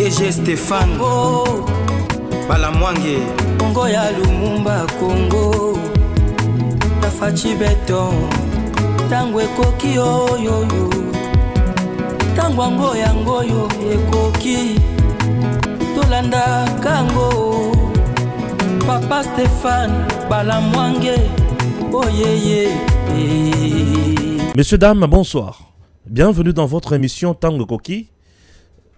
DG Stéphane oh. Balamwange Congo ya Lumumba Congo Tafachi beton Tangwe koki oyoyo Tangwango yangoyo ekoki Tolanda kango Papa Stéphane Balamwange oh yeah. Messieurs, dames, bonsoir. Bienvenue dans votre émission Tango Koki.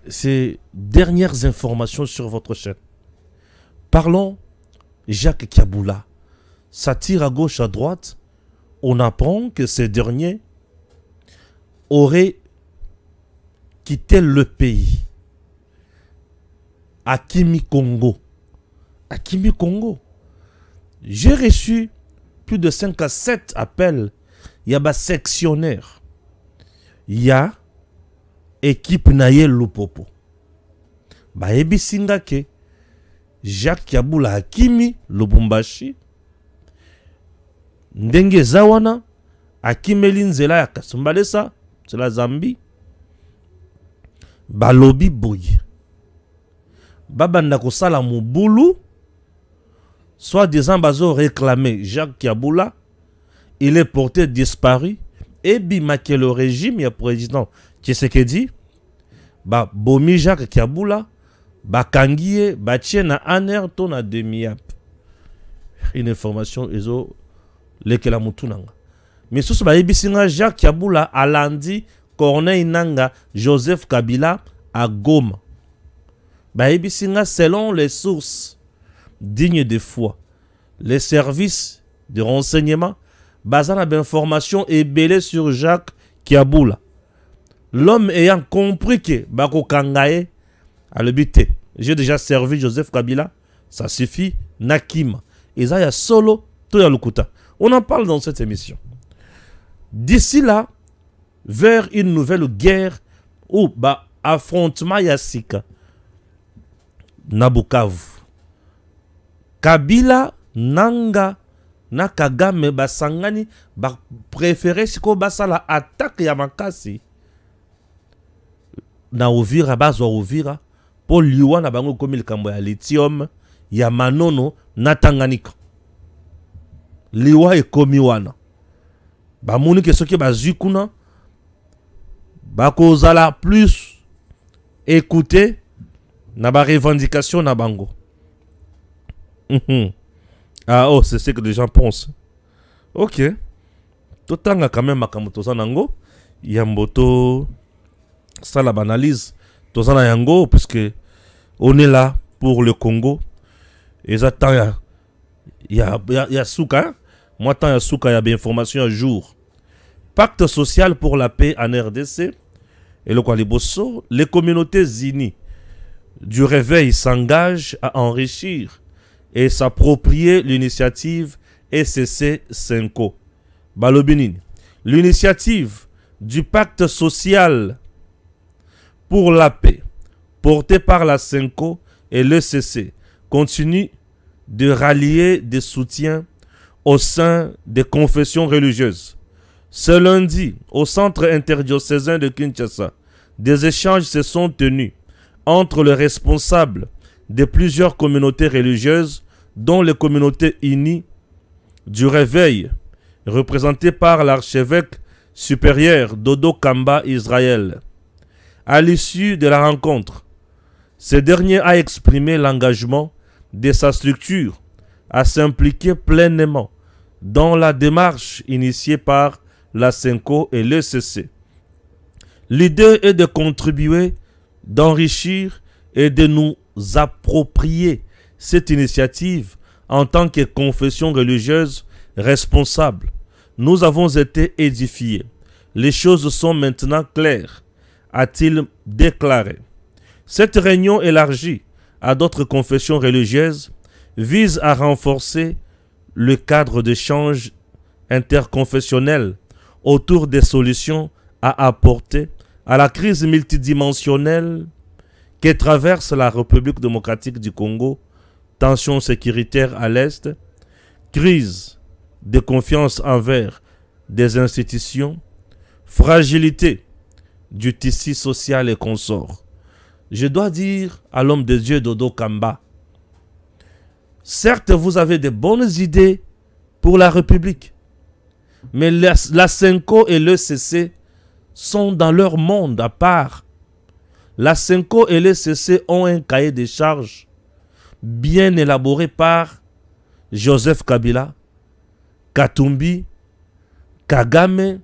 Ces dernières informations sur votre chaîne. Parlons Jacques Kiaboula. Ça tire à gauche, à droite. On apprend que ces derniers auraient quitté le pays. À Kimi Congo. À Kimi Congo. J'ai reçu plus de 5 à 7 appels. Il y a des sectionnaires. Il y a équipe Naye Lupopo. Ba ebi singa ke Jacques Kiaboula Akimi Lubumbashi. Ndenge zawana Akimeli nzela ya Kasumbalesa, c'est la Zambie. Balobi boye. Babanda kosala mubulu. Soit disant bazo réclamé Jacques Kiaboula, il est porté disparu. Et bimake le régime, il y a président Tshisekedi, ba bomi Jacques Kiaboula, ba kangiye, ba tiena aner ton a demi-ap. Une information, ezo lekela mutunanga. Mais sous ba ebisinga Jacques Kiaboula a lundi, Corneille Nanga, Joseph Kabila à Goma. Ba ebisinga selon les sources dignes de foi, les services de renseignement, basant d'informations et belé sur Jacques Kiaboula. L'homme ayant compris que Bako Kangaye a le but. J'ai déjà servi Joseph Kabila, ça suffit, Nakima. Isaiah Solo, Toya Lukuta. On en parle dans cette émission. D'ici là, vers une nouvelle guerre ou affrontement Yassika, Nabukavu. Kabila Nanga na Kagame basangani ba préféré siko basala attaque ya makasi na Uvira bazwa Uvira po liwa na bango komi likambo ya lithium ya manono na Tanganyika liwa ekomi wana ba moni ke soki bazwi kuna bakozala plus écouter na ba revendication na bango. Ah oh, c'est ce que les gens pensent. Ok. Totanga quand même makamoto sanango. Yamboto. Ça la banalise. Tozana yango puisque on est là pour le Congo. Et j'attends ya souka. Moi tant ya souka ya bien information à jour. Pacte social pour la paix en RDC. Et le Kwaliboso, les communautés unies du réveil s'engagent à enrichir et s'approprier l'initiative SCC-5. Balobinine. L'initiative du pacte social pour la paix, portée par la CENCO et l'ECC, continue de rallier des soutiens au sein des confessions religieuses. Ce lundi, au centre interdiocésain de Kinshasa, des échanges se sont tenus entre les responsables de plusieurs communautés religieuses, dont les communautés unies du réveil, représentées par l'archevêque supérieur Dodo Kamba Israël. À l'issue de la rencontre, ce dernier a exprimé l'engagement de sa structure à s'impliquer pleinement dans la démarche initiée par la CENCO et l'ECC. L'idée est de contribuer, d'enrichir et de nous approprier cette initiative en tant que confession religieuse responsable. Nous avons été édifiés. Les choses sont maintenant claires, a-t-il déclaré. Cette réunion élargie à d'autres confessions religieuses vise à renforcer le cadre d'échange interconfessionnel autour des solutions à apporter à la crise multidimensionnelle que traverse la République démocratique du Congo, tensions sécuritaires à l'Est, crise de confiance envers des institutions, fragilité du tissu social et consorts. je dois dire à l'homme de Dieu Dodo Kamba, certes, vous avez de bonnes idées pour la République, mais la Senko et l'ECC sont dans leur monde à part. La Senko et l'ECC ont un cahier de charges bien élaboré par Joseph Kabila, Katumbi, Kagame,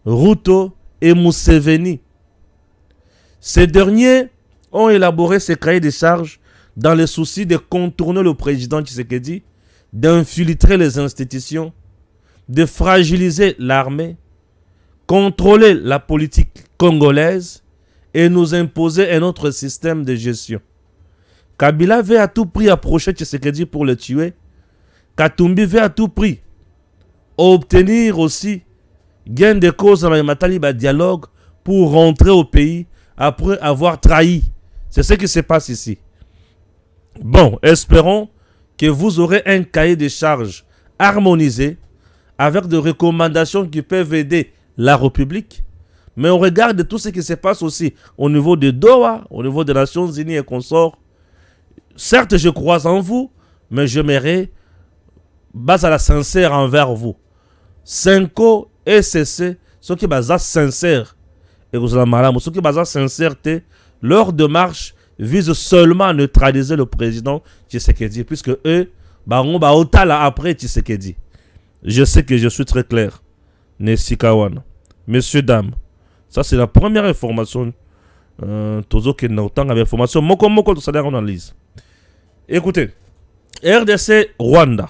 Ruto et Museveni. Ces derniers ont élaboré ces cahiers de charges dans le souci de contourner le président Tshisekedi, d'infiltrer les institutions, de fragiliser l'armée, contrôler la politique congolaise et nous imposer un autre système de gestion. Kabila veut à tout prix approcher Tshisekedi pour le tuer. Katumbi veut à tout prix obtenir aussi gain de cause dans le Mataliba dialogue pour rentrer au pays après avoir trahi. C'est ce qui se passe ici. Bon, espérons que vous aurez un cahier de charges harmonisé avec des recommandations qui peuvent aider la République. Mais on regarde tout ce qui se passe aussi au niveau de Doha, au niveau des Nations Unies et consorts. Certes, je crois en vous, mais j'aimerais base à la sincère envers vous. Senko et CC, ceux qui basent sincère, et vous allez malade, ceux qui basent sincèreté, leur démarche vise seulement à neutraliser le président Tshisekedi, puisque eux, on va au tala après Tshisekedi. Je sais que je suis très clair. Nesikawan. Messieurs, dames, ça c'est la première information. Tozo qui n'a autant d'informations. Moko tout ça on analyse. Écoutez, RDC Rwanda.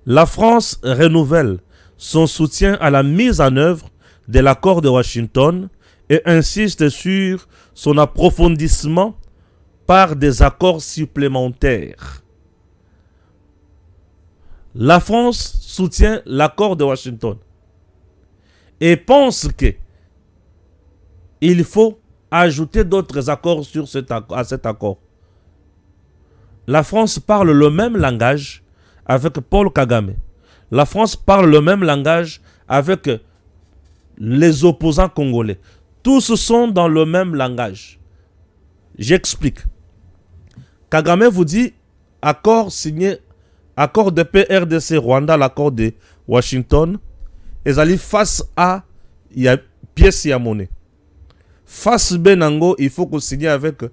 La France renouvelle son soutien à la mise en œuvre de l'accord de Washington et insiste sur son approfondissement par des accords supplémentaires. La France soutient l'accord de Washington et pense que il faut ajouter d'autres accords sur à cet accord. La France parle le même langage avec Paul Kagame. La France parle le même langage avec les opposants congolais. Tous sont dans le même langage. J'explique. Kagame vous dit accord signé, accord de paix RDC Rwanda, l'accord de Washington. Et allez face A, il y a pièce et à monnaie. Face B, Nango, il faut qu'on signe avec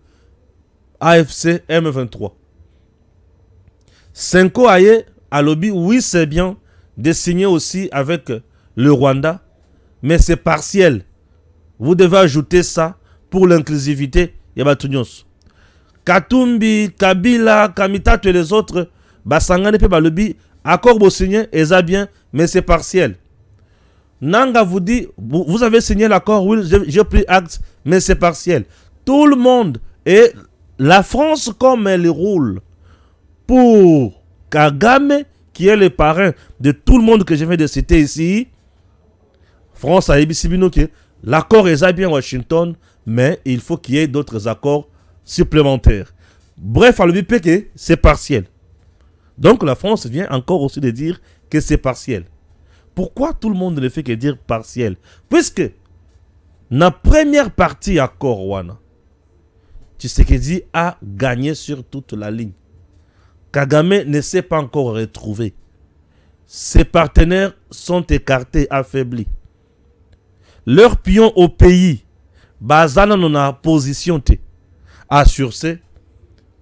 AFC M23. Senko Aye à lobby, oui c'est bien de signer aussi avec le Rwanda, mais c'est partiel. Vous devez ajouter ça pour l'inclusivité. Yabatunios. Katumbi, Kabila, Kamita et les autres, Basangane pe balobi, accord vous signé, et ça bien, mais c'est partiel. Nanga vous dit, vous avez signé l'accord, oui, j'ai pris acte, mais c'est partiel. Tout le monde, et la France comme elle roule pour Kagame, qui est le parrain de tout le monde que je viens de citer ici, France a ébissibino que l'accord est bien Washington, mais il faut qu'il y ait d'autres accords supplémentaires. Bref, à l'UBP, c'est partiel. Donc la France vient encore aussi de dire que c'est partiel. Pourquoi tout le monde ne fait que dire partiel? Puisque la première partie accord Wana, Tshisekedi a gagné sur toute la ligne. Kagame ne s'est pas encore retrouvé. Ses partenaires sont écartés, affaiblis. Leurs pions au pays, Bazana non a position à sur ce,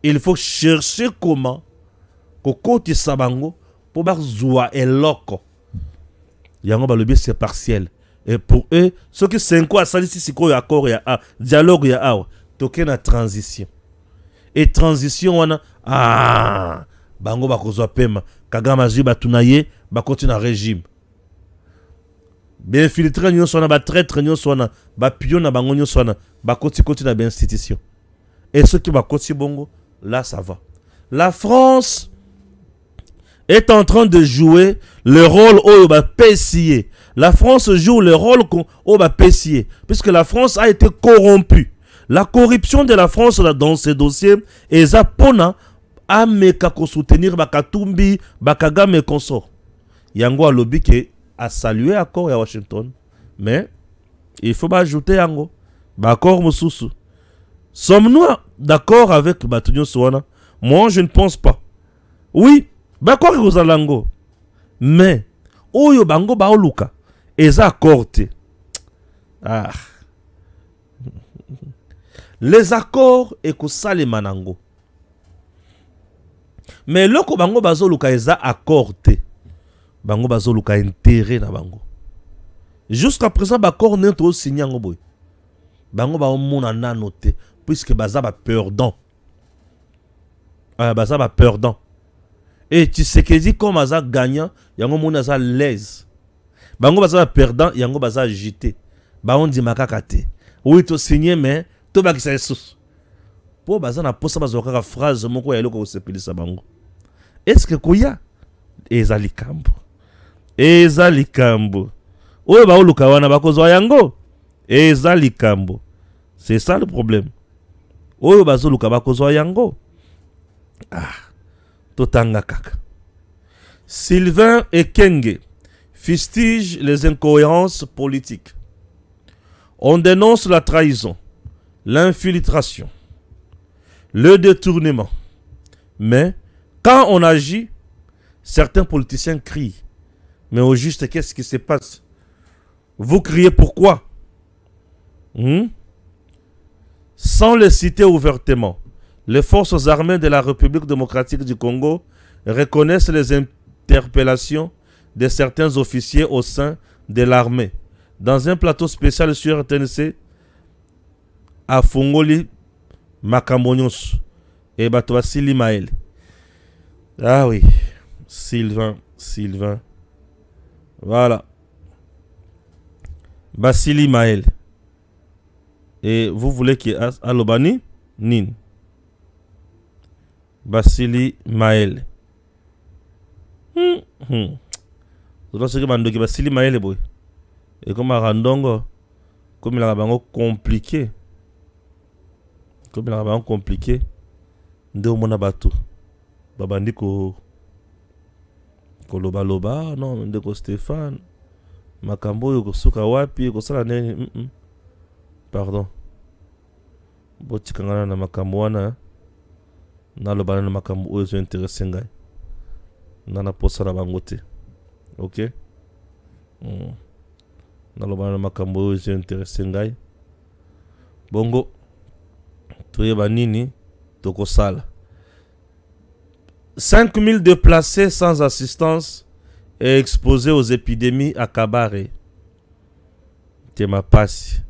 il faut chercher comment Kokoti Sabango pour Zoua et Loko. Yango Balobi c'est partiel. Et pour eux, ceux qui sont quoi, ça dit si quoi accord ya dialogue ya awa, token na transition. Et transition wana bango bakozwa pema Kagame azui batunaye ba continue régime. Bien filtré nyo sona ba traître nyo sona ba pion na bango nyo sona ba continue na ba institution. Et ceux qui ba continue bongo là ça va. La France est en train de jouer le rôle au PCA. La France joue le rôle au PCA puisque la France a été corrompue. La corruption de la France dans ces dossiers est zapona à mekako soutenir Bakatumbi, Bakagame et consort. Yango a lobby qui a salué l'accord à Washington, mais il faut ajouter yango accord mususu. Sommes-nous d'accord avec Batunyo Soana? Moi, je ne pense pas. Oui, d'accord avec Ozalango. Mais, Oyo Bango Baoluka, Eza Korte. Ah. Les accords et que ça les manango. Mais loko Bango Bazoluka Eza accordé. Bango Bazoluka intérêt na Bango. Jusqu'à présent, l'accord n'est pas signé en boy. Bango ba omona na noté puisque baza ba perdant. Baza ba perdant. Et tu sais que dit comme baza gagnant, yango mona za l'aise. Bango baza ba perdant, yango baza agité. Ba on dit makakate. Oui to signé mais to ba kisa sous. Po baza na posa bazoka ka phrase moko ya loko sepelisa bango. Est-ce que koya ezali kambo? Ezali kambo. Oyo ba oluka wana bakozwa yango. Ezali kambo. C'est ça le problème. Oyo bazoluka bakozwa yango. Ah. Totanga kaka. Sylvain Ekenge fustige les incohérences politiques. On dénonce la trahison, l'infiltration, le détournement. Mais quand on agit, certains politiciens crient. Mais au juste, qu'est-ce qui se passe? Vous criez pourquoi? Sans les citer ouvertement, les forces armées de la République démocratique du Congo reconnaissent les interpellations de certains officiers au sein de l'armée. Dans un plateau spécial sur RTNC, à Fongoli Makambonyos et Batouassili Maël. Ah oui, Sylvain. Voilà. Basili Maël. Et vous voulez qu'il y ait Alobani? Nin. Basili Maël. Vous pensez que Basili Maël est beau. Et comme à Randongo, comme il a un compliqué. Comme il a un compliqué. Ndé mona batu. Babandi ko loba non ndeko Stéphane. Makambo yo kosuka wapi ko sala neni. Pardon. Boti kangana na makambo wana. Na loba na makambo oyo zo intéressé ngai. Na posa la bangote. OK? Na loba na makambo oyo zo intéressé ngai. Bongo. Toyeba nini toko sala. 5000 déplacés sans assistance et exposés aux épidémies à Kabare. Temapasi.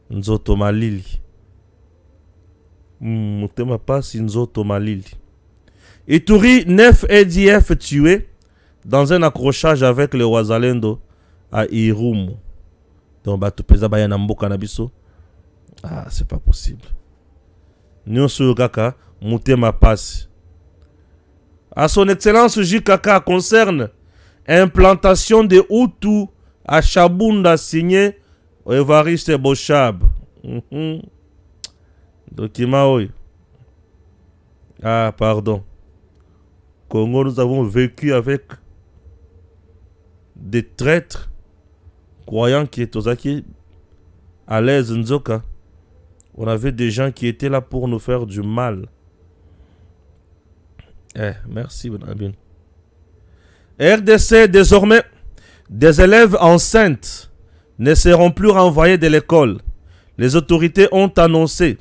Nzoto Malili. Temapasi Nzoto Malili. Ituri, 9 ADF tués dans un accrochage avec les Wazalendo à Irumu. Donc, Batupeza Bayana Mboka Nabiso. Ah, c'est pas possible. Nyonso Kaka, Moutemapasi. À son excellence J.Kaka concerne implantation de Hutu à Chabunda signé Évariste Bochab. Document oui. Ah, pardon. Congo, nous avons vécu avec des traîtres croyant qu'il est Ozaki à l'aise Nzoka. On avait des gens qui étaient là pour nous faire du mal. Merci, Benabine. RDC, désormais, des élèves enceintes ne seront plus renvoyés de l'école. Les autorités ont annoncé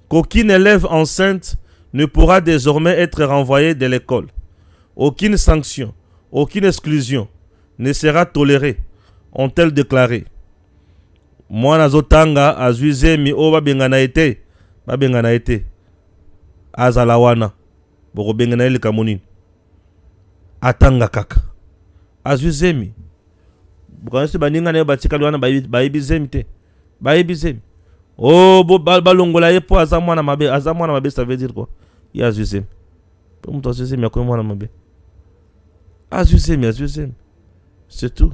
qu'aucune élève enceinte ne pourra désormais être renvoyée de l'école. Aucune sanction, aucune exclusion ne sera tolérée, ont-elles déclaré. Moi, Nazotanga, Azuize, mi o babengana été, Azalawana. Boko bengana ile kamonini atanga kaka azuzemi bukanisi baninga nayo batikali wana bayibizemi te bayibizemi oh balongola ye po azamwana mabe ça veut dire quoi ya azuzemi po mto azuzemi akoy mwana mabe azuzemi c'est tout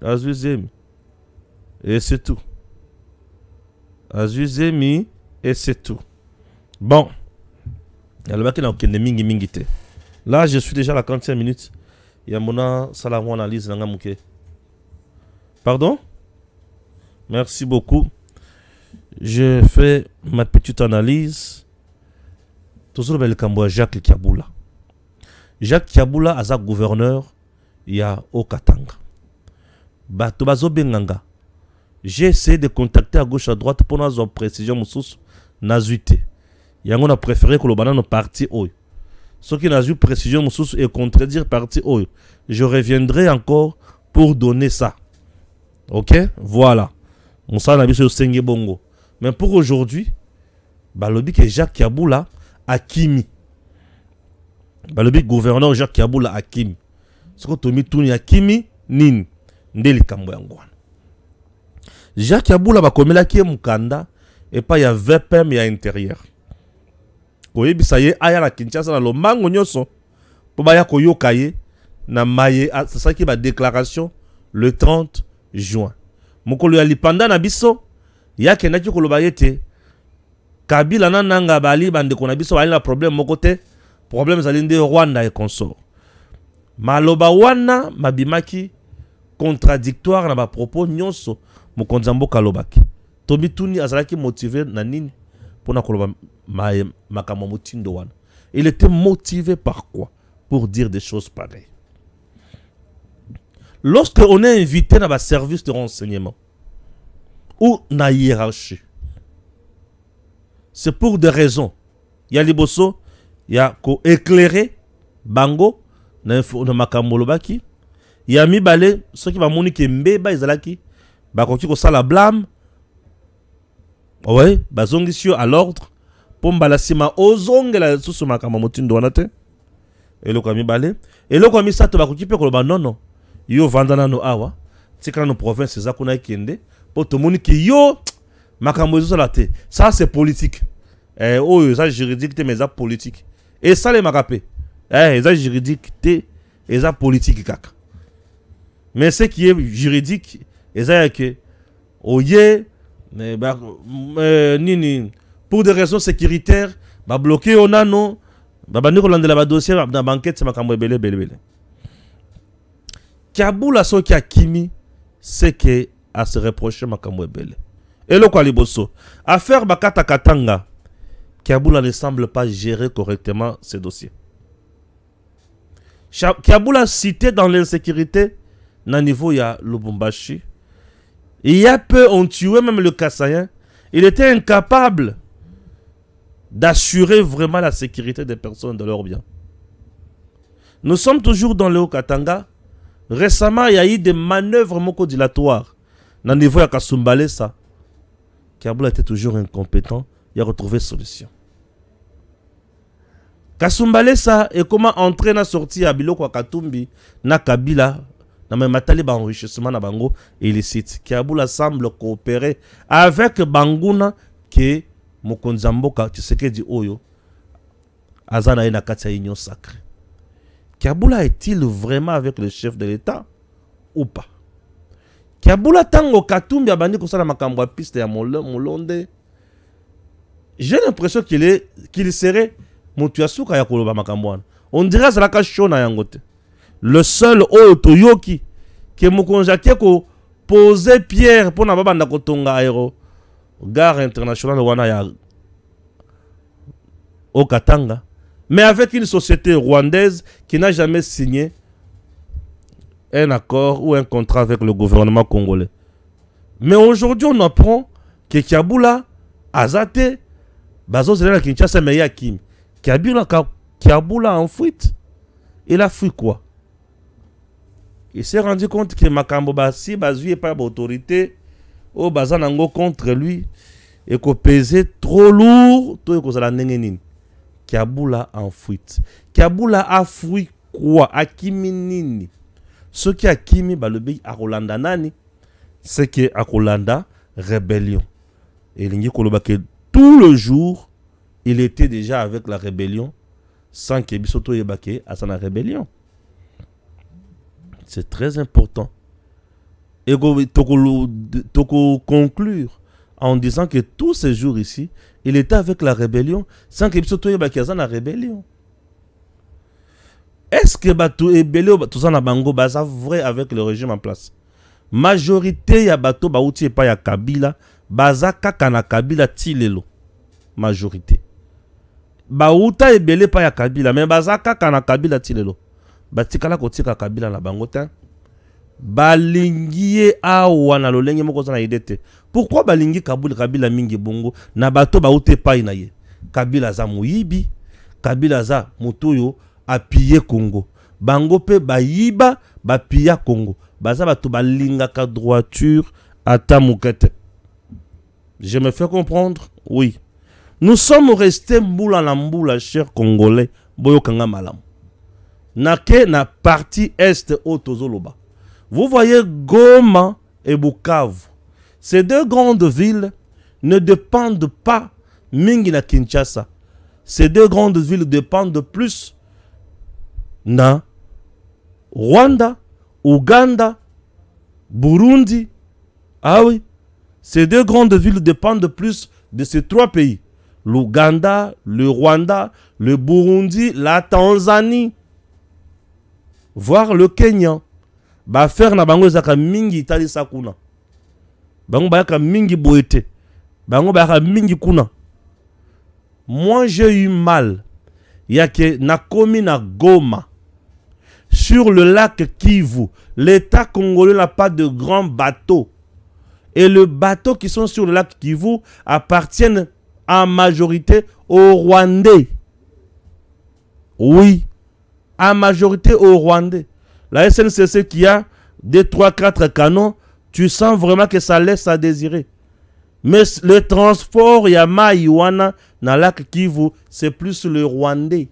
azuzemi et c'est tout azuzemi et c'est tout bon. Là, je suis déjà à la 45 minutes. Il y a mon salamon analyse. Pardon? Merci beaucoup. je fais ma petite analyse. Toujours le Cambois Jacques Kiabula. Jacques Kiabula, as gouverneur, il y a au Katanga. Batobazo Benganga. J'ai essayé de contacter à gauche à droite pour nous avoir précision moussous nazuité. Yango a préféré que le banane parti oyo. Ce qui n'a eu précision moussous et contredire parti oyo. Je reviendrai encore pour donner ça. Ok? Voilà. On s'en a vu sur Senge Bongo. Mais pour aujourd'hui, balobi que Jacques Kiabula a Kimi. Balobi gouverneur Jacques Kiabula a Kimi. Ce que Tomi Touni a Kimi, Nin. Ndeli Kambo Yangwan. Jacques Kiabula va comme la qui est Mukanda et pas il y a VPM il y a intérieur. Koye bisaye aya la Kinshasa na lo mango nyoso pour ba ya koyo kaye na maye c'est ça qui va déclaration le 30 juin. Mokolo ya lipanda na biso ya kenaki ko lo bayete Kabila na nanga bali bande ko na biso bali na problème moko te problème zalinde Rwanda et consort. Maloba wana mabimaki contradictoire na ba propos nyonso mokonzambo kalobaki. Tomi Tuni azalaki motivé na nini pour na koloba makamo motindo wana. Il était motivé par quoi pour dire des choses pareilles. Lorsque on est invité dans un service de renseignement ou dans la hiérarchie, c'est pour des raisons. Il y a les bosso, il y a éclairer bango na makambo lobaki. Il y a mi balé ceux qui va moniquer mbeba izalaki ba koki ko sala blâme. Ouais, bazongisio à l'ordre pour mbalasima ozongela susu makambo motindo wana te. Et le komi balé et le komi sato ba koki pe ko ba non non. Yo vandana no awa tika no province za kuna kende pour tout monde qui yo makambo zo la te. Ça c'est politique. Oh ça juridique te mais ça politique. Et ça les makapé. Ça juridique te et ça politique kaka. Mais ce qui est juridique et ça que oye nini pour des raisons sécuritaires ba bloquer on a non ba bandi ko landela ba dossier dans banquette c'est makambo belé. Kiabula so ki akimi c'est que à se reprocher makambo belé. Et le quoi liboso affaire bakata katanga Kiabula ne semble pas gérer correctement ces dossiers. Kiabula cité dans l'insécurité na niveau ya Lubumbashi. Il y a peu on tué même le Kassayen. Il était incapable d'assurer vraiment la sécurité des personnes de leurs biens. Nous sommes toujours dans le Haut-Katanga. Récemment, il y a eu des manœuvres moko dilatoires. Dans le niveau ya Kasumbale, ça. Kiabula était toujours incompétent. Il a retrouvé solution. Kasumbale, ça, et comment entrer na sortie à Biloko Katumbi, na Kabila, na même matali ba enrichissement na bango illicite. Kiabula semble coopérer avec Banguna que Mokonzamboka Tshisekedi Oyo azana na kati ya union sacrée. Kiabula est-il vraiment avec le chef de l'État ou pas? Kiabula tango Katumbi abandi kosala makambo ya piste ya Molonde. J'ai l'impression qu'il serait Motuasuka ya koloba makambo wana. On dirait que c'est la kashona yangote. Le seul Otoyoki que Mokonjake ko poser pierre pour na babanda kotonga aéro gare internationale wana ya au Katanga, mais avec une société rwandaise qui n'a jamais signé un accord ou un contrat avec le gouvernement congolais. Mais aujourd'hui on apprend que Kiabula azate bazo zela Kinshasa meya Kim Kiabula en fuite. Il a fui quoi? Il s'est rendu compte que Makambo Bassi bazui pas d'autorité au bazanango contre lui et qu'on pesait trop lourd tout que ça la nengenine. Kiabula en fuite. Kiabula a fui quoi? Akimi nini? Ce qui a kimi balobi a Rolanda nani, c'est que a Rolanda rébellion. Et l'ingi koloba que tout le jour il était déjà avec la rébellion sans que bisoto yebake à sa rébellion. C'est très important. Et toko conclure en disant que tous ces jours ici, il était avec la rébellion sans que bisoto yebake à sa rébellion. Est-ce que bato ebele tout ça na bango baza vrai avec le régime en place? Majorité ya bato bauti pa ya Kabila baza kaka na Kabila tilelo majorité. Bauta ebele pa ya Kabila mais baza kaka na Kabila tilelo. Batikala kotika Kabila na bango te. Balingi awa na lolenge moko za na idete. Pourquoi balingi Kabila mingi bongo na bato baute pai na ye? Kabila za muibi, Kabila za mutuyo apiye Congo. Bango pe bayiba bapiya Congo. Baza bato balinga ka droiture ata mukete. Je me fais comprendre? Oui. Nous sommes restés mboula na mboula, chers Congolais, boyo kanga malam. Nake na partie est au Tozoloba. Vous voyez Goma et Bukavu. Ces deux grandes villes ne dépendent pas mingi na Kinshasa. Ces deux grandes villes dépendent plus na Rwanda, Ouganda, Burundi. Ah oui. Ces deux grandes villes dépendent plus de ces trois pays. L'Ouganda, le Rwanda, le Burundi, la Tanzanie, voire le Kenya. Ba faire na bango zaka mingi itali sakuna. Bango bayaka mingi boete. Bango bayaka mingi kuna. Moi j'ai eu mal. Yake na komi na Goma. Sur le lac Kivu, l'État congolais n'a pas de grands bateaux. Et les bateaux qui sont sur le lac Kivu appartiennent en majorité aux Rwandais. Oui, en majorité aux Rwandais. La SNCC qui a 2, 3, 4 canons, tu sens vraiment que ça laisse à désirer. Mais le transport Yama Iwana dans le lac Kivu, c'est plus le Rwandais.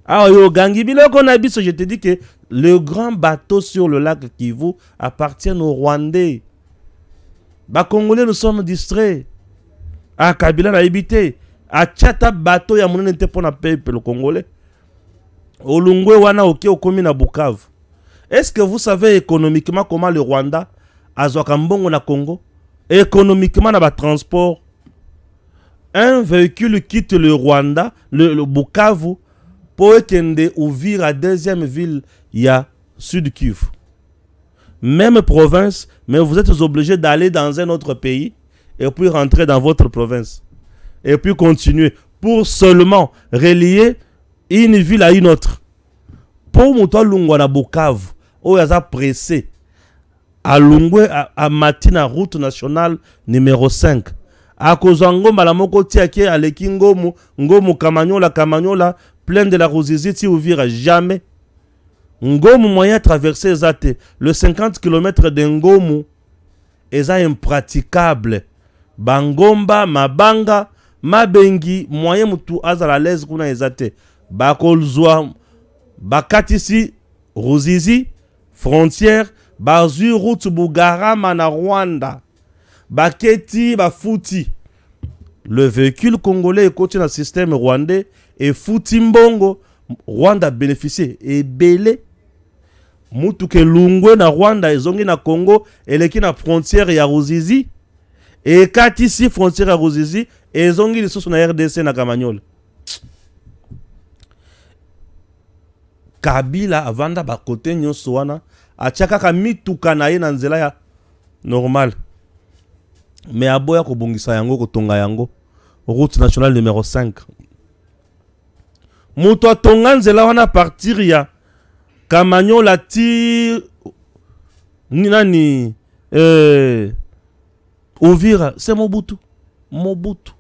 Ah, yo Gangi Biloko Nabiso, je te dis que le grand bateau sur le lac Kivu appartient aux Rwandais. Bah, Congolais, nous sommes distraits. Ah, Kabila n'a habité. Ah, Tchata bateau, ya mounen n'était pas na peuple Congolais. Olungwe wana oke okomi na Bukavu. Est-ce que vous savez économiquement comment le Rwanda a Zwakambongo na Congo? Économiquement, na ba transport. Un véhicule quitte le Rwanda, le Bukavu, pour étendre ouvrir à deuxième ville, il y a Sud Kivu. Même province, mais vous êtes obligé d'aller dans un autre pays et puis rentrer dans votre province. Et puis continuer pour seulement relier une ville à une autre. Pour Moutoua Lungwa na Bukavu, où il y a pressé à Lungwe à Matina, route nationale numéro 5. À Kozango, Malamoko Tiake, à Lekingomu, Ngomu Kamanyola, plein de la Rosizi, ti ouvira jamais. Ngomu moyen traverser Zate, le 50 km de Ngomu, est impraticable. Bangomba, Mabanga, Mabengi, moyen mutu azala l'aise kuna ezate. Bakolzwa, Bakatisi, Rosizi, frontière, Bazu, route Bugarama na Rwanda. Baketi, Bafuti. Le véhicule congolais est coté dans le système rwandais et Futi Mbongo, Rwanda bénéficie. Et Belé, Mutuke Lungwe na Rwanda, Zongi na Congo, et les qui na frontière ya Ruzizi. Et Katisi, frontière ya Ruzizi, et Zongi les sous na RDC na Kamanyol. Kabila avanda bakote nyonso wana, achaka mituka na ye na nzela ya normal. Mais aboya ko bongisa yango ko tonga yango route nationale numéro 5. Muto tonga nzela wana partir ya Kamanyola ti nani Uvira, c'est Mobutu. Mobutu.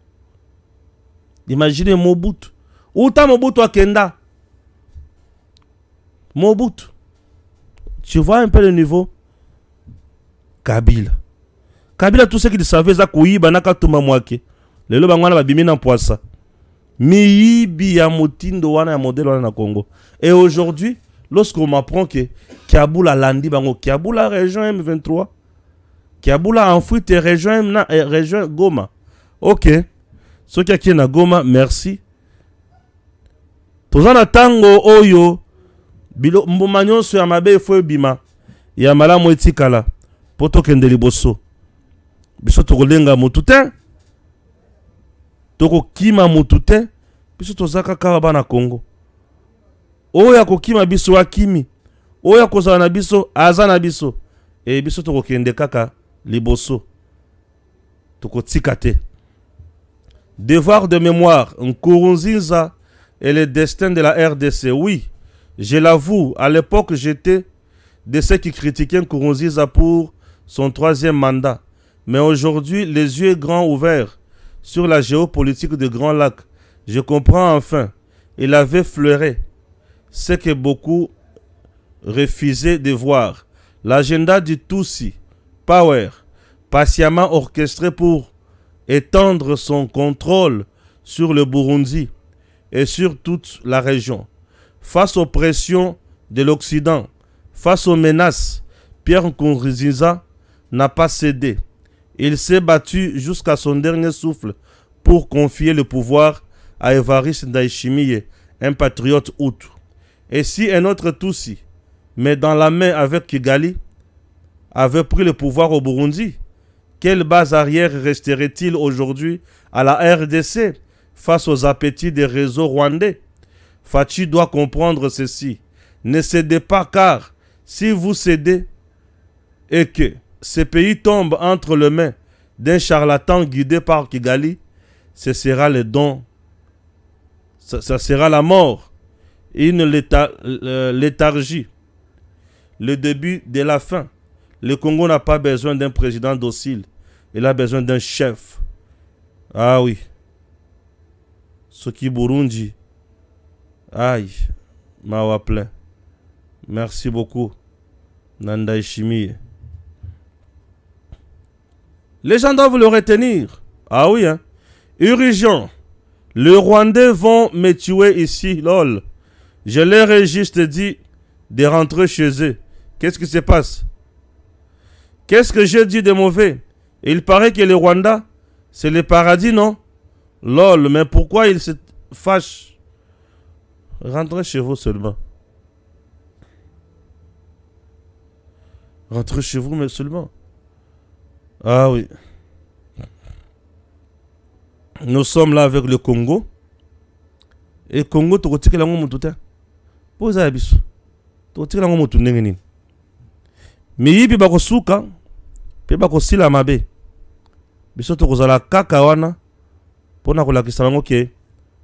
Imaginez Mobutu. Uta Mobutu akenda. Mobutu. Tu vois un peu le niveau? Kabila. Kabila, tout ce qu'il savait, c'est qu'il y a un mwake. Lelo bangwana ba bimina poisa. Miyibi ya motindo wana ya modèle wana na Congo. Et aujourd'hui, lorsqu'on m'apprend que Kiaboula landi bango, Kiaboula région M23, Kiaboula enfuit et région Goma. Ok. Ce qui est na Goma, merci. Tozana tango oyo bilo mbomanyo so ya mabe fo bima. Ya malamu etikala. Poto kende liboso. Biso tokolenga mutute. Toko kima mutute. Biso tozaka kaba na Congo. Oya kokima biso akimi. Oya kozala na biso azana biso. E biso toko kende kaka liboso. Tokotikate. Devoir de mémoire, Nkurunziza et le destin de la RDC. Oui, je l'avoue, à l'époque, j'étais de ceux qui critiquaient Nkurunziza pour son 3e mandat. Mais aujourd'hui, les yeux grands ouverts sur la géopolitique de Grand Lac, je comprends enfin. Il avait fleuré ce que beaucoup refusaient de voir. L'agenda du Tutsi Power, patiemment orchestré pour étendre son contrôle sur le Burundi et sur toute la région. Face aux pressions de l'Occident, face aux menaces, Pierre Nkurunziza n'a pas cédé. Il s'est battu jusqu'à son dernier souffle pour confier le pouvoir à Évariste Ndayishimiye, un patriote hutu. Et si un autre Tutsi, mais dans la main avec Kigali, avait pris le pouvoir au Burundi, quelle base arrière resterait-il aujourd'hui à la RDC face aux appétits des réseaux rwandais? Fachi doit comprendre ceci. Ne cédez pas, car si vous cédez et que ces pays tombent entre les mains d'un charlatan guidé par Kigali, ce sera le don, ça sera la mort, une léthargie, le début de la fin. Le Congo n'a pas besoin d'un président docile, il a besoin d'un chef. Ah oui. Soki Burundi. Aïe. Mawa plein. Merci beaucoup. Ndayishimiye. Les gens doivent le retenir. Ah oui, hein. Urgent. Les Rwandais vont me tuer ici, lol. Je leur ai juste dit de rentrer chez eux. Qu'est-ce qui se passe? Qu'est-ce que j'ai dit de mauvais? Il paraît que le Rwanda, c'est le paradis, non? Lol, mais pourquoi ils se fâchent? Rentrez chez vous seulement. Rentrez chez vous, mais seulement. Ah oui. Nous sommes là avec le Congo. Et Congo, tu retires la mot tout le temps. Pose à l'abis. Tu retires la mot tout le temps. Mais il y a des souka. Il y a des sila mabe. Biso to kozala kaka wana. Pona kolakisa bango ke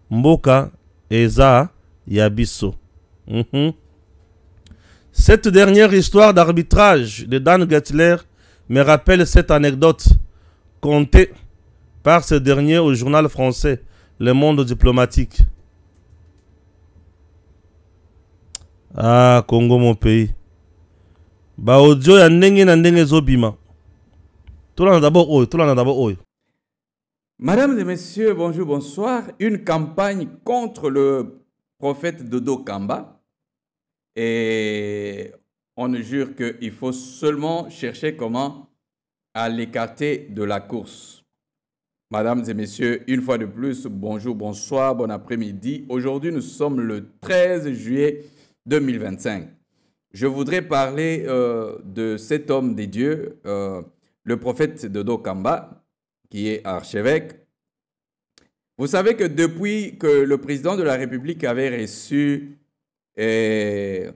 mboka eza ya biso. Cette dernière histoire d'arbitrage de Dan Gettler me rappelle cette anecdote contée par ce dernier au journal français Le Monde diplomatique. Ah, Congo mon pays. Ba audio ya ndenge na ndenge zobima. Tola d'abord oyo. Mesdames et messieurs, bonjour, bonsoir. Une campagne contre le prophète Dodo Kamba. Et on nous jure qu'il faut seulement chercher comment à l'écarter de la course. Mesdames et messieurs, une fois de plus, bonjour, bonsoir, bon après-midi. Aujourd'hui, nous sommes le 13 juillet 2025. Je voudrais parler de cet homme des dieux, le prophète Dodo Kamba, qui est archevêque. Vous savez que depuis que le président de la République avait reçu les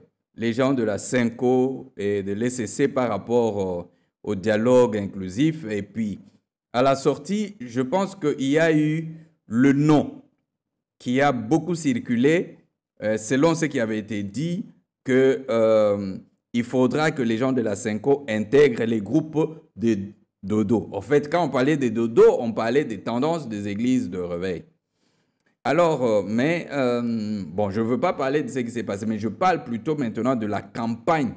gens de la CENCO et de l'ECC par rapport au dialogue inclusif, et puis à la sortie, je pense qu'il y a eu le nom qui a beaucoup circulé, selon ce qui avait été dit, qu'il faudra que les gens de la CENCO intègrent les groupes de dodo. En fait, quand on parlait des dodo, on parlait des tendances des églises de réveil. Alors, bon, je ne veux pas parler de ce qui s'est passé, mais je parle plutôt maintenant de la campagne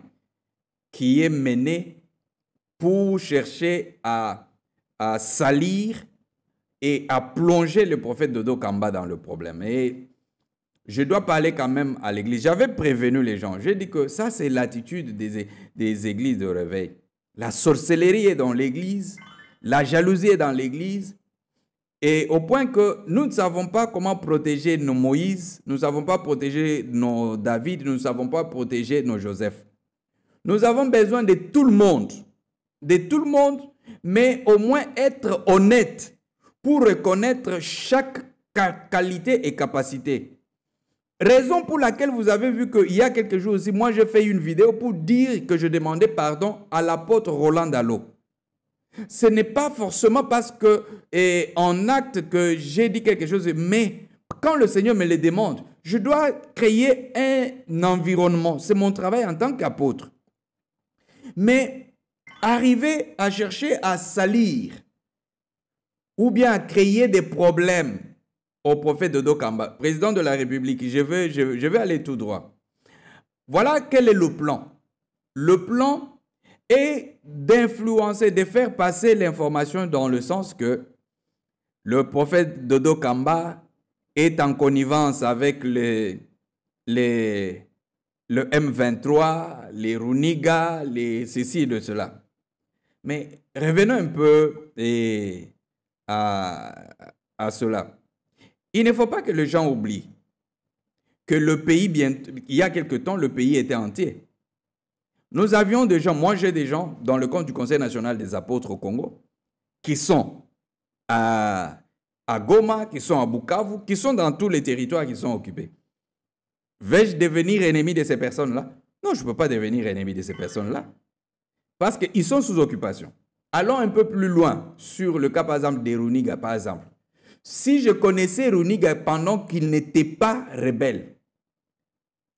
qui est menée pour chercher à salir et à plonger le prophète Dodo Kamba dans le problème. Et je dois parler quand même à l'église. J'avais prévenu les gens. J'ai dit que ça, c'est l'attitude des églises de réveil. La sorcellerie est dans l'église, la jalousie est dans l'église, et au point que nous ne savons pas comment protéger nos Moïse, nous ne savons pas protéger nos David, nous ne savons pas protéger nos Joseph. Nous avons besoin de tout le monde, mais au moins être honnête pour reconnaître chaque qualité et capacité. Raison pour laquelle vous avez vu qu'il y a quelques jours aussi, moi j'ai fait une vidéo pour dire que je demandais pardon à l'apôtre Roland Dallot. Ce n'est pas forcément parce que en acte que j'ai dit quelque chose, mais quand le Seigneur me le demande, je dois créer un environnement. C'est mon travail en tant qu'apôtre. Mais arriver à chercher à salir ou bien à créer des problèmes au prophète Dodo Kamba, président de la République, je vais aller tout droit. Voilà quel est le plan. Le plan est d'influencer, de faire passer l'information dans le sens que le prophète Dodo Kamba est en connivence avec le M23, les Runiga, les ceci et de cela. Mais revenons un peu à cela. Il ne faut pas que les gens oublient que le pays, il y a quelque temps, le pays était entier. Nous avions des gens, moi j'ai des gens dans le compte du Conseil national des apôtres au Congo qui sont à Goma, qui sont à Bukavu, qui sont dans tous les territoires qui sont occupés. Vais-je devenir ennemi de ces personnes-là? Non, je ne peux pas devenir ennemi de ces personnes-là. Parce qu'ils sont sous occupation. Allons un peu plus loin sur le cas, par exemple, des Runiga, par exemple. Si je connaissais Runiga pendant qu'il n'était pas rebelle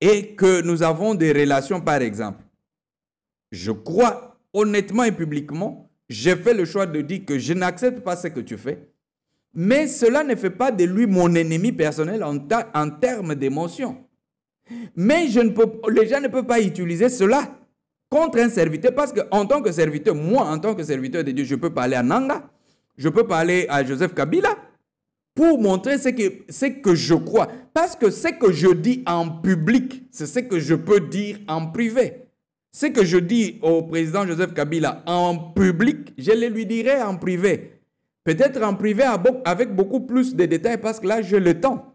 et que nous avons des relations, par exemple, je crois honnêtement et publiquement, j'ai fait le choix de dire que je n'accepte pas ce que tu fais, mais cela ne fait pas de lui mon ennemi personnel en termes d'émotion. Mais les gens ne peuvent pas utiliser cela contre un serviteur parce qu'en tant que serviteur, moi, en tant que serviteur de Dieu, je peux parler à Nanga, je peux parler à Joseph Kabila pour montrer ce que je crois. Parce que ce que je dis en public, c'est ce que je peux dire en privé. Ce que je dis au président Joseph Kabila en public, je le lui dirai en privé. Peut-être en privé avec beaucoup plus de détails parce que là, j'ai le temps.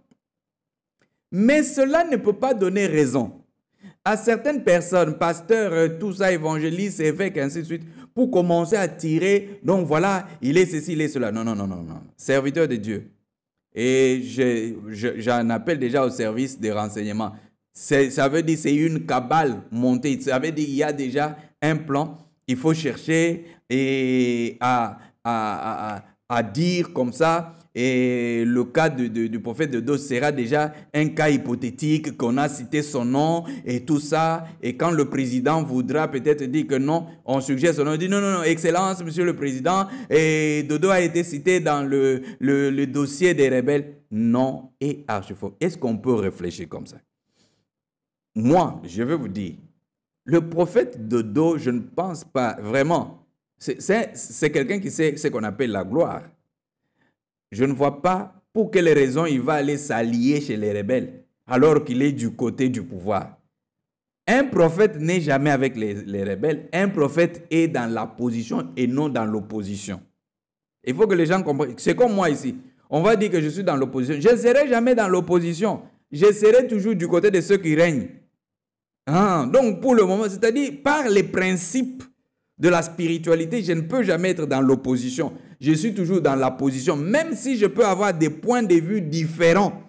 Mais cela ne peut pas donner raison à certaines personnes, pasteurs, tout ça, évangélistes, évêques, ainsi de suite, pour commencer à tirer. Donc voilà, il est ceci, il est cela. Non, non, non, non, non. Serviteur de Dieu. Et j'en appelle déjà au service des renseignements. Ça veut dire que c'est une cabale montée. Ça veut dire qu'il y a déjà un plan. Il faut chercher à dire comme ça. Et le cas du prophète de Dos sera déjà un cas hypothétique qu'on a cité son nom et tout ça. Et quand le président voudra peut-être dire que non, on suggère son nom. On dit non, non, non, Excellence, Monsieur le Président, et Dodo a été cité dans le dossier des rebelles. Non et archi-faux. Est-ce qu'on peut réfléchir comme ça? Moi, je vais vous dire, le prophète Dodo, je ne pense pas vraiment. C'est quelqu'un qui sait ce qu'on appelle la gloire. Je ne vois pas pour quelle raison il va aller s'allier chez les rebelles alors qu'il est du côté du pouvoir. Un prophète n'est jamais avec les rebelles. Un prophète est dans la position et non dans l'opposition. Il faut que les gens comprennent. C'est comme moi ici. On va dire que je suis dans l'opposition. Je ne serai jamais dans l'opposition. Je serai toujours du côté de ceux qui règnent. Donc pour le moment, c'est-à-dire par les principes de la spiritualité, je ne peux jamais être dans l'opposition. Je suis toujours dans la position, même si je peux avoir des points de vue différents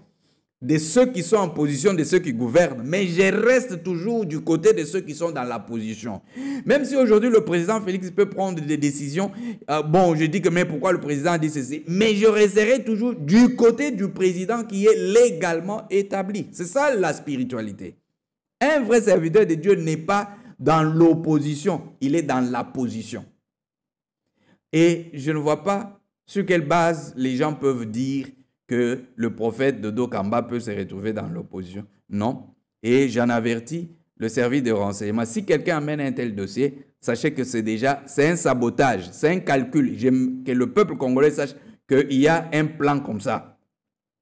de ceux qui sont en position, de ceux qui gouvernent. Mais je reste toujours du côté de ceux qui sont dans la position. Même si aujourd'hui le président Félix peut prendre des décisions, je dis que mais pourquoi le président dit ceci? Mais je resterai toujours du côté du président qui est légalement établi. C'est ça la spiritualité. Un vrai serviteur de Dieu n'est pas dans l'opposition, il est dans la position. Et je ne vois pas sur quelle base les gens peuvent dire que le prophète Dodo Kamba peut se retrouver dans l'opposition. Non. Et j'en avertis le service de renseignement. Si quelqu'un amène un tel dossier, sachez que c'est un sabotage, c'est un calcul. J'aime que le peuple congolais sache qu'il y a un plan comme ça.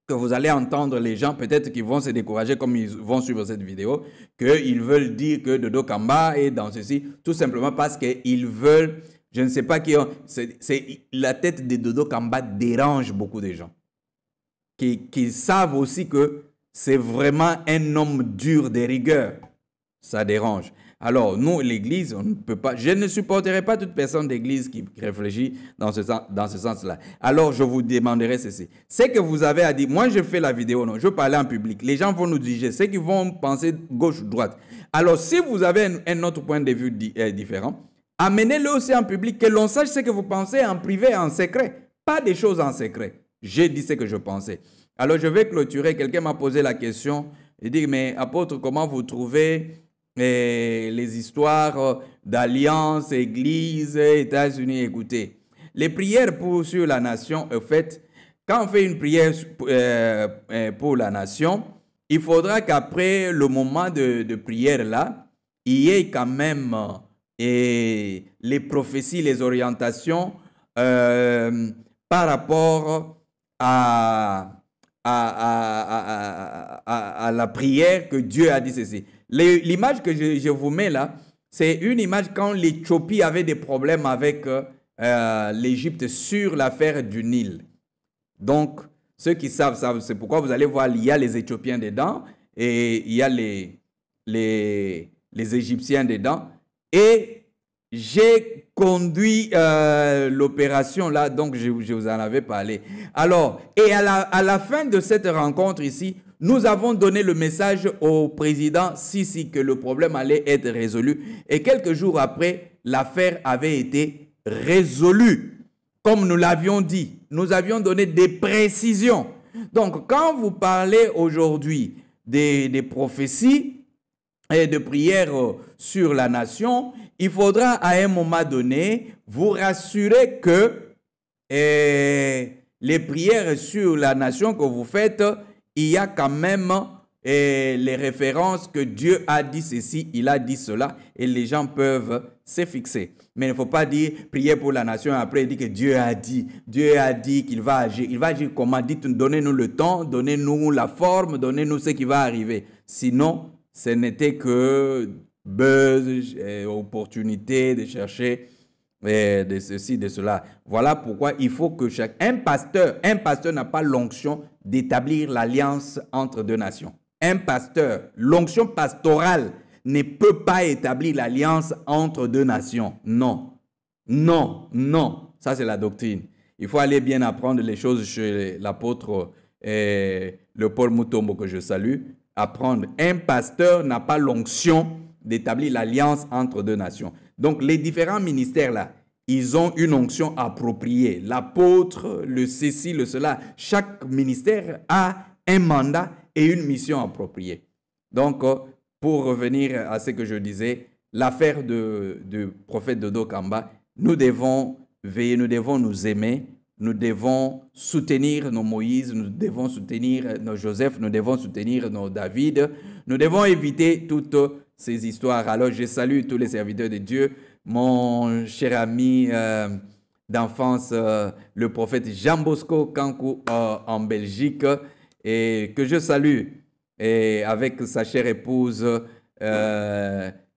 Que vous allez entendre les gens, peut-être qu'ils vont se décourager comme ils vont suivre cette vidéo, qu'ils veulent dire que Dodo Kamba est dans ceci, tout simplement parce qu'ils veulent, je ne sais pas qui, la tête de Dodo Kamba dérange beaucoup de gens. Qui savent aussi que c'est vraiment un homme dur de rigueur. Ça dérange. Alors, nous, l'Église, on ne peut pas... Je ne supporterai pas toute personne d'Église qui réfléchit dans ce sens-là. Alors, je vous demanderai ceci. Ce que vous avez à dire, moi, je fais la vidéo, non, je parlais en public. Les gens vont nous juger, ceux qui vont penser gauche ou droite. Alors, si vous avez un autre point de vue différent, amenez-le aussi en public, que l'on sache ce que vous pensez en privé, en secret. Pas des choses en secret. J'ai dit ce que je pensais. Alors, je vais clôturer. Quelqu'un m'a posé la question. Il dit, mais apôtre, comment vous trouvez les histoires d'alliance, Église, États-Unis? Écoutez, les prières sur la nation, en fait, quand on fait une prière pour la nation, il faudra qu'après le moment de prière là, il y ait quand même les prophéties, les orientations par rapport à la prière que Dieu a dit ceci. L'image que je vous mets là, c'est une image quand l'Éthiopie avait des problèmes avec l'Égypte sur l'affaire du Nil. Donc, ceux qui savent, c'est pourquoi vous allez voir, il y a les Éthiopiens dedans et il y a les Égyptiens dedans. Et j'ai conduit l'opération là, donc je vous en avais parlé. Alors, et à la fin de cette rencontre ici, nous avons donné le message au président Sisi que le problème allait être résolu. Et quelques jours après, l'affaire avait été résolue. Comme nous l'avions dit, nous avions donné des précisions. Donc, quand vous parlez aujourd'hui des prophéties et de prières sur la nation, il faudra à un moment donné vous rassurer que les prières sur la nation que vous faites, il y a quand même les références que Dieu a dit ceci, il a dit cela, et les gens peuvent se fixer. Mais il ne faut pas dire prier pour la nation et après il dit que Dieu a dit qu'il va agir. Il va agir comment? Dites, donnez-nous le temps, donnez-nous la forme, donnez-nous ce qui va arriver. Sinon, ce n'était que buzz, opportunité de chercher de ceci, de cela. Voilà pourquoi il faut que un pasteur n'a pas l'onction d'établir l'alliance entre deux nations. Un pasteur, l'onction pastorale ne peut pas établir l'alliance entre deux nations. Non, non, non. Ça, c'est la doctrine. Il faut aller bien apprendre les choses chez l'apôtre Léopold Mutombo, que je salue. Apprendre. Un pasteur n'a pas l'onction d'établir l'alliance entre deux nations. Donc, les différents ministères là, ils ont une onction appropriée. L'apôtre, le ceci, le cela. Chaque ministère a un mandat et une mission appropriée. Donc, pour revenir à ce que je disais, l'affaire du prophète Dodo Kamba, nous devons veiller, nous devons nous aimer, nous devons soutenir nos Moïse, nous devons soutenir nos Joseph, nous devons soutenir nos David, nous devons éviter toutes ces histoires. Alors, je salue tous les serviteurs de Dieu, mon cher ami d'enfance, le prophète Jean Bosco Kankou en Belgique, et que je salue, et avec sa chère épouse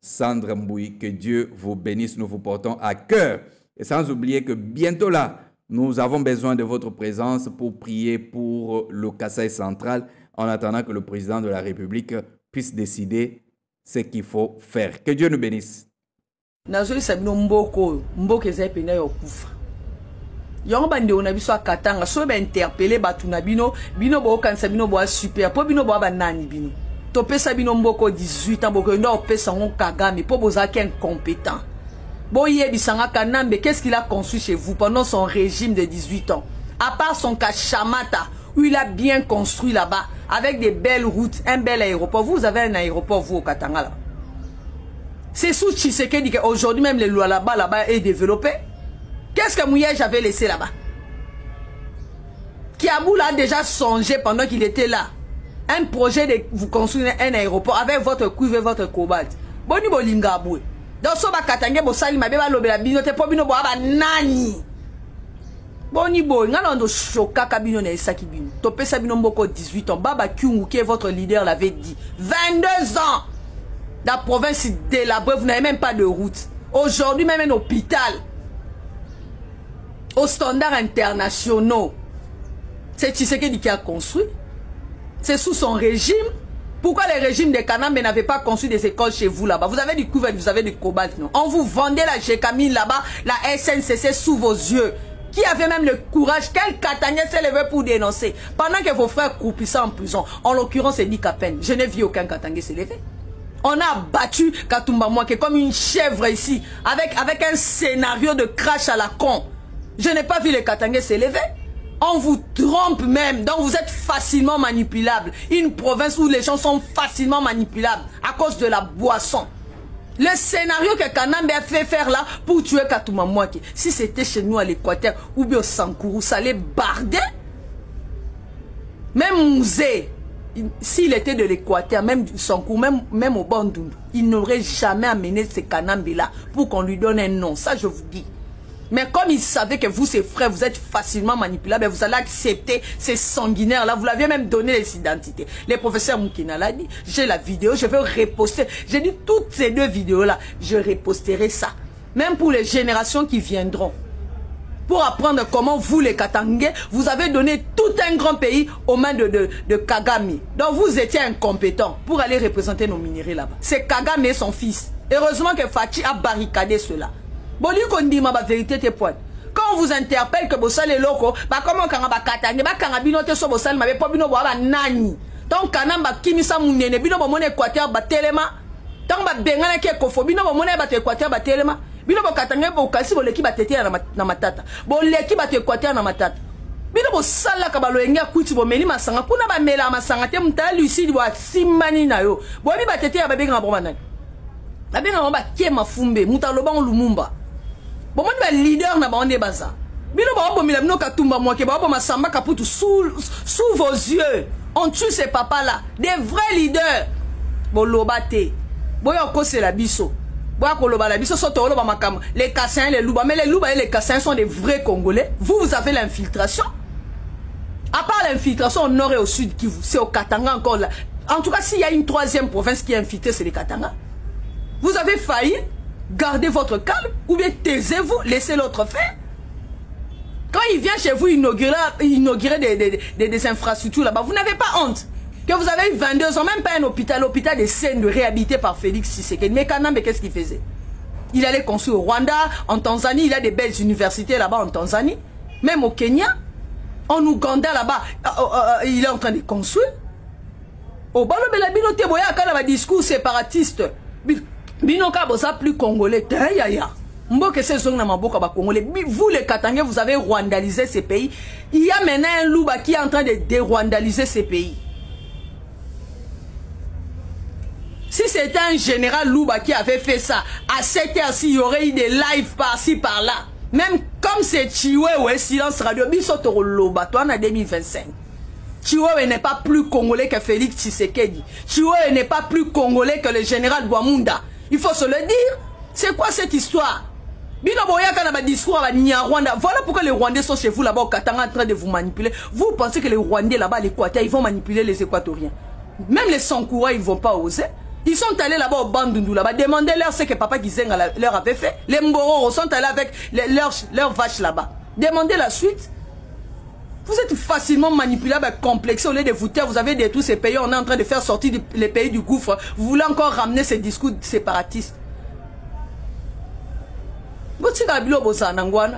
Sandra Mbouy, que Dieu vous bénisse, nous vous portons à cœur. Et sans oublier que bientôt là, nous avons besoin de votre présence pour prier pour le Kasaï central, en attendant que le président de la République puisse décider ce qu'il faut faire. Que Dieu nous bénisse. Nazoi sabino mboko ezai pena yo kufa. Yango bande ona biso akatanga so ba interpeller batu na bino bo kanisa bino bo super po bino bo ba nani bino. To pesa bino mboko 18 ans boko ndo pesa ngon Kagame po bozaki incompétent. Bo yebisanga Kanambe, qu'est-ce qu'il a construit chez vous pendant son régime de 18 ans? À part son Kachamata où il a bien construit là-bas avec des belles routes, un bel aéroport. Vous avez un aéroport vous au Katanga là. C'est sous Tshisekedi qu'aujourd'hui même les lois là-bas est développé. Qu'est-ce que Mouyej avait laissé là-bas? Kiaboul a déjà songé pendant qu'il était là. Un projet de vous construire un aéroport avec votre cuivre et votre cobalt. Boni bolinga aboué. Donc so ba katange bo sali mabe ba lobela bino te po bino bo aba nani. Boni boy ngana ndo choka kabino na esaki bino. To pesa bino mboko 18 ans. Baba Kyungu qui est votre leader l'avait dit. 22 ans. La province délabrée, vous n'avez même pas de route. Aujourd'hui, même un hôpital, aux standards internationaux, c'est Tshisekedi qui a construit. C'est sous son régime. Pourquoi le régime de Kanambe n'avait pas construit des écoles chez vous là-bas? Vous avez du cuivre, vous avez du cobalt, non? On vous vendait la Gécamine là-bas, la SNCC sous vos yeux. Qui avait même le courage, quel Katangais s'est levé pour dénoncer? Pendant que vos frères croupissaient en prison, en l'occurrence, c'est Nika Pen. Je n'ai vu aucun Katangais s'est levé. On a battu Katumba Mouaké comme une chèvre ici, avec un scénario de crash à la con. Je n'ai pas vu les Katangais s'élever. On vous trompe même, donc vous êtes facilement manipulable. Une province où les gens sont facilement manipulables à cause de la boisson. Le scénario que Kanambe a fait faire là pour tuer Katumba Mouaké, si c'était chez nous à l'Équateur ou bien au Sankourou, ça allait barder. Même Mouzé, s'il était de l'Équateur, même du Sankourou, même au Bandundu, il n'aurait jamais amené ce Kanambe là pour qu'on lui donne un nom. Ça, je vous dis. Mais comme il savait que vous, ses frères, vous êtes facilement manipulables, vous allez accepter ces sanguinaires-là. Vous l'aviez même donné les identités. Les professeurs Moukina l'a dit. J'ai la vidéo, je vais reposter. J'ai dit toutes ces deux vidéos-là, je reposterai ça. Même pour les générations qui viendront. Pour apprendre comment vous, les Katangais, vous avez donné tout un grand pays aux mains de Kagame. Donc vous étiez incompétents pour aller représenter nos minéraux là-bas. C'est Kagame et son fils. Heureusement que Fachi a barricadé cela. Boli kondi ma vérité te pointe. Quand on vous interpelle que bossal est loco, bah comment kanga ba katanga, ba kanga bino te so bossal ma be po bino bo ba nani. Donc kanamba kimisa munene bino bo mone Équateur ba telema. Donc ba bengana ke kofo bino bo mone ba te Équateur ba telema. Bino bo katanga bo kasi bo leki ba tete na matata. Bo leki ba te Équateur na matata. Bino bo sala ka ba loenge akuti bo meli masanga kuna ba mela masanga te mta lucide bo simani na yo. Bo bi ba tete ya ba benga bo manani. Ba benga ba kema fumbe mutaloba Lumumba. Bon, moi, je suis leader na bande baza. Bino ba bomila bino Katumba Mouaké ba boma samba kaputu sous vos yeux. On tue ces papas là, des vrais leaders. Bon lobate. Boyo ko c'est la biso. Boyo ko loba la biso soto loba makam. Les Kassins, les Louba, mais les Louba et les Kassins sont des vrais Congolais. Vous avez l'infiltration. À part l'infiltration au nord et au sud Kivu, c'est au Katanga encore là. En tout cas, s'il y a une troisième province qui est infiltrée, c'est les Katanga. Vous avez failli. Gardez votre calme ou bien taisez-vous, laissez l'autre faire. Quand il vient chez vous inaugurer des infrastructures là-bas, vous n'avez pas honte. Que vous avez eu 22 ans, même pas un hôpital, l'hôpital des Seines de réhabilité par Félix Tshisekedi. Mais Kanambe, qu'est-ce qu'il faisait? Il allait construire au Rwanda, en Tanzanie, il a des belles universités là-bas en Tanzanie. Même au Kenya, en Ouganda là-bas, il est en train de construire. Au Balo Belabino Teboya, quand il y a un discours séparatiste, Binoka bosa plus congolais, ya. Mboke se zong na maboka ba congolais. Vous les Katangais, vous avez rwandalisé ces pays. Il y a maintenant un louba qui est en train de dérwandaliser ces pays. Si c'était un général louba qui avait fait ça, à cette heure-ci, il y aurait eu des lives par-ci, par-là. Même comme c'est Chiwewe, silence radio, bisotoro loba, toi en 2025. Chiwewe n'est pas plus congolais que Félix Tshisekedi. Chiwewe n'est pas plus congolais que le général Bouamounda. Il faut se le dire. C'est quoi cette histoire? Voilà pourquoi les Rwandais sont chez vous là-bas au Katanga en train de vous manipuler. Vous pensez que les Rwandais là-bas à l'Équateur, ils vont manipuler les Équatoriens. Même les Sankoura, ils ne vont pas oser. Ils sont allés là-bas au Bandundu là-bas. Demandez-leur ce que Papa Gizenga leur avait fait. Les Mboro sont allés avec leurs vaches là-bas. Demandez la suite. Vous êtes facilement manipulable, complexé. Au lieu de vous taire, vous avez détruit ces pays. On est en train de faire sortir les pays du gouffre. Vous voulez encore ramener ces discours séparatistes.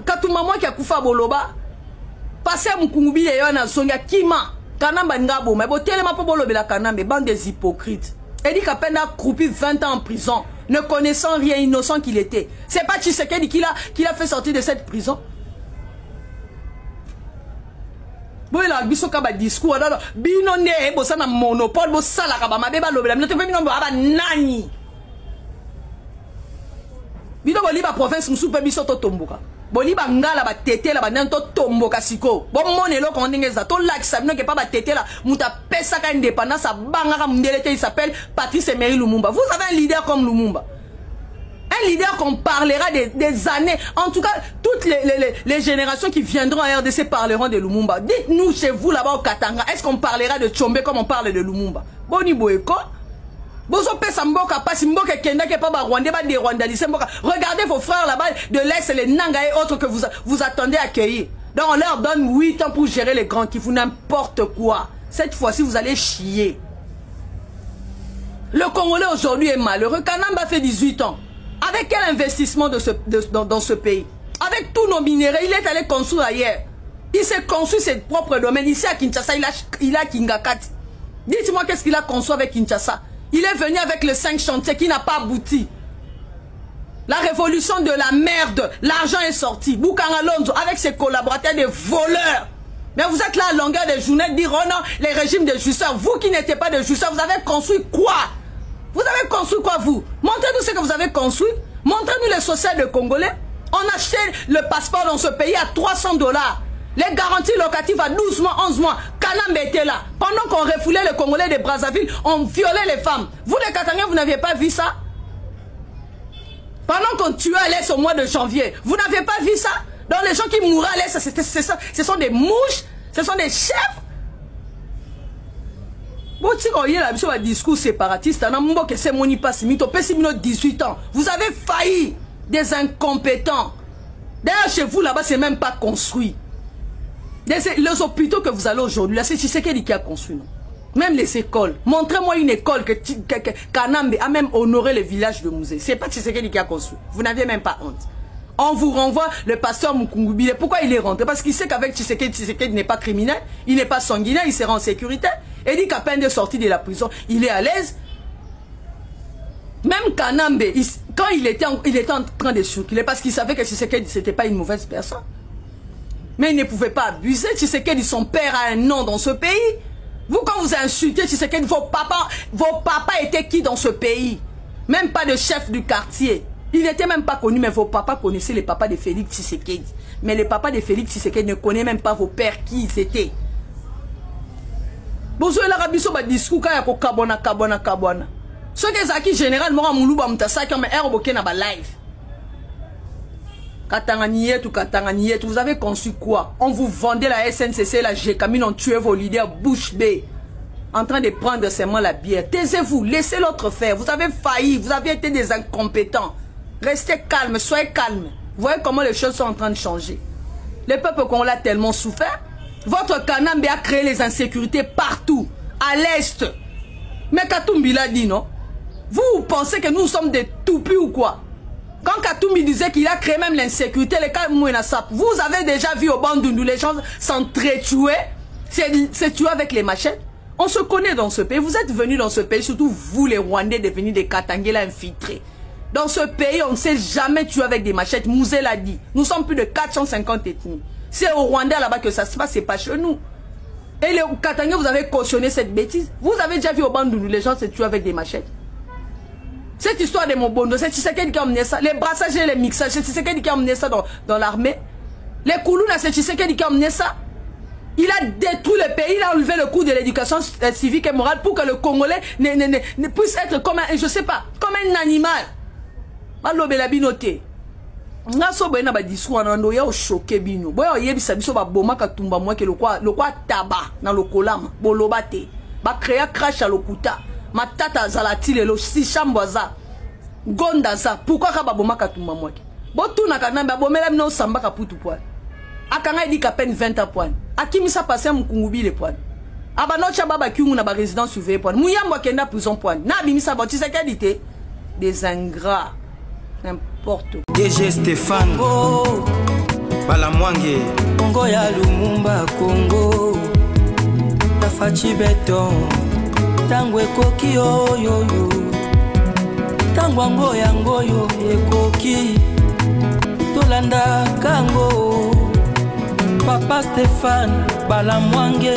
Katumba Mouaké akufa boloba. Passez à Mukumubi et Yana Songa Kima. Kanamba Ngabo. Mais botelema po bolobela Kanambe. Bande des hypocrites. Edi Kapenda a croupi 20 ans en prison. Ne connaissant rien, innocent qu'il était. C'est pas Tshisekedi qui l'a fait sortir de cette prison. Boyela biso ka ba discours alors bino ne bosa na monopole bo sala ka ba mabeba lobela bino te bino ba nani bino boli ba province musu pe biso to tomboka boli ba ngala ba tete la ba nan to tomboka siko bo monelo ko ndenge za to lakisa bino ke pa ba tete la muta pesa ka indépendance banga ka mundele te il s'appelle Patrice Emery Lumumba. Vous avez un leader comme Lumumba. Un leader qu'on parlera des années. En tout cas, toutes les générations qui viendront à RDC parleront de Lumumba. Dites-nous chez vous là-bas au Katanga, est-ce qu'on parlera de Tchombe comme on parle de Lumumba? Boni Boeko. Bozo pesa mboka pasi mboka kenda ke pa ba Rwandais ba de Rwandais mboka. Regardez vos frères là-bas de l'Est, les Nanga et autres que vous attendez accueillir. Donc on leur donne 8 ans pour gérer les grands qui font n'importe quoi. Cette fois-ci, vous allez chier. Le Congolais aujourd'hui est malheureux. Kanamba fait 18 ans. Avec quel investissement dans ce pays? Avec tous nos minéraux, il est allé construire ailleurs. Il s'est construit ses propres domaines. Ici à Kinshasa, il a Kingakat. Dites-moi qu'est-ce qu'il a construit avec Kinshasa. Il est venu avec le 5 chantiers qui n'a pas abouti. La révolution de la merde, l'argent est sorti. Boukanga Lonzo avec ses collaborateurs des voleurs. Mais vous êtes là à longueur de journée dire oh non, les régimes de justeurs. Vous qui n'étiez pas de justeurs, vous avez construit quoi? Vous avez construit quoi vous? Montrez-nous ce que vous avez construit. Montrez-nous les sociétés de Congolais. On achetait le passeport dans ce pays à 300 $. Les garanties locatives à 12 mois, 11 mois. Kanambe était là. Pendant qu'on refoulait les Congolais de Brazzaville, on violait les femmes. Vous les Katangais, vous n'aviez pas vu ça? Pendant qu'on tuait à l'Est au mois de janvier, vous n'avez pas vu ça? Donc les gens qui mouraient à l'Est, ce sont des mouches, ce sont des chefs. Bon, si on y a un discours séparatiste, on a que c'est mon pas 18 ans. Vous avez failli des incompétents. D'ailleurs, chez vous, là-bas, c'est même pas construit. Les hôpitaux que vous allez aujourd'hui, là, c'est Tshisekedi qui a construit, non? Même les écoles. Montrez-moi une école que Kanambe a même honoré le village de Musée. C'est pas Tshisekedi qui a construit. Vous n'aviez même pas honte. On vous renvoie le pasteur Mukungubile. Pourquoi il est rentré? Parce qu'il sait qu'avec Tshisekedi n'est pas criminel, il n'est pas sanguinaire, il sera en sécurité. Et il dit qu'à peine de sortie de la prison, il est à l'aise. Même Kanambe, quand il était en train de circuler, parce qu'il savait que Tshisekedi c'était pas une mauvaise personne. Mais il ne pouvait pas abuser. Tshisekedi, son père a un nom dans ce pays. Vous, quand vous insultez Tshisekedi, vos papas étaient qui dans ce pays? Même pas de chef du quartier. Il n'était même pas connu, mais vos papas connaissaient les papas de Félix Tshisekedi. Mais les papas de Félix Tshisekedi ne connaissaient même pas vos pères qui ils étaient. Bonjour, la rabisso ba discours quand il y a kabona. Ce que Zaki général mora muluba mutasa comme herboke na ba live. Katanganietu, vous avez conçu quoi? On vous vendait la SNCC, la GKMIN, on tuait vos leaders bouche bée, en train de prendre seulement la bière. Taisez-vous, laissez l'autre faire. Vous avez failli, vous avez été des incompétents. Restez calme, soyez calme. Vous voyez comment les choses sont en train de changer. Le peuple qu'on l'a tellement souffert. Votre Kanambe a créé les insécurités partout, à l'Est. Mais Katumbi l'a dit, non? Vous pensez que nous sommes des toupis ou quoi? Quand Katumbi disait qu'il a créé même l'insécurité, les cas Mouenasap, vous avez déjà vu au Bandundu, les gens s'entretuer, c'est tuer avec les machettes. On se connaît dans ce pays. Vous êtes venus dans ce pays, surtout vous les Rwandais devenus des Katangela infiltrés. Dans ce pays, on ne sait jamais tuer avec des machettes. Mouzé l'a dit. Nous sommes plus de 450 ethnies. C'est au Rwanda là-bas que ça se passe, c'est pas chez nous. Et les Katangais, vous avez cautionné cette bêtise. Vous avez déjà vu au Bandundu, les gens se tuent avec des machettes. Cette histoire de Mobondo, c'est Tshisekedi qui a emmené ça. Les brassages et les mixages, c'est Tshisekedi qui a emmené ça dans l'armée. Les Koulouna, c'est Tshisekedi qui a emmené ça. Il a détruit le pays, il a enlevé le coût de l'éducation civique et morale pour que le Congolais ne puisse être comme un, je sais pas, comme un animal. Malo belabinoté. Nga so boyena ba discours nando ya o choquer bino. Boya yebisa biso ba boma katumba moi ke le quoi taba na lokolama boloba te. Ba créer crash à lokuta. Matata zalati lelo si chamboza. Gonda za. Pourquoi ka ba boma katumba moi? Botuna kanamba bomela bino samba ka putu poil. Akanga dit qu'à peine 20 à poil. Akimisa passé mukungubi les poil. Abanocha baba kiungu na ba résidence surveillée poil. Muyamba kenda prison poil. Na bimisa ba Tshisekedi des ingrats. N'importe quoi. DG Stéphane Balamwange Congo ya Lumumba Congo Tafachi Beton Tango ekoki yo Tango yango ekoki Tolanda kango Papa Stéphane Balamwange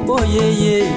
Oh yeah.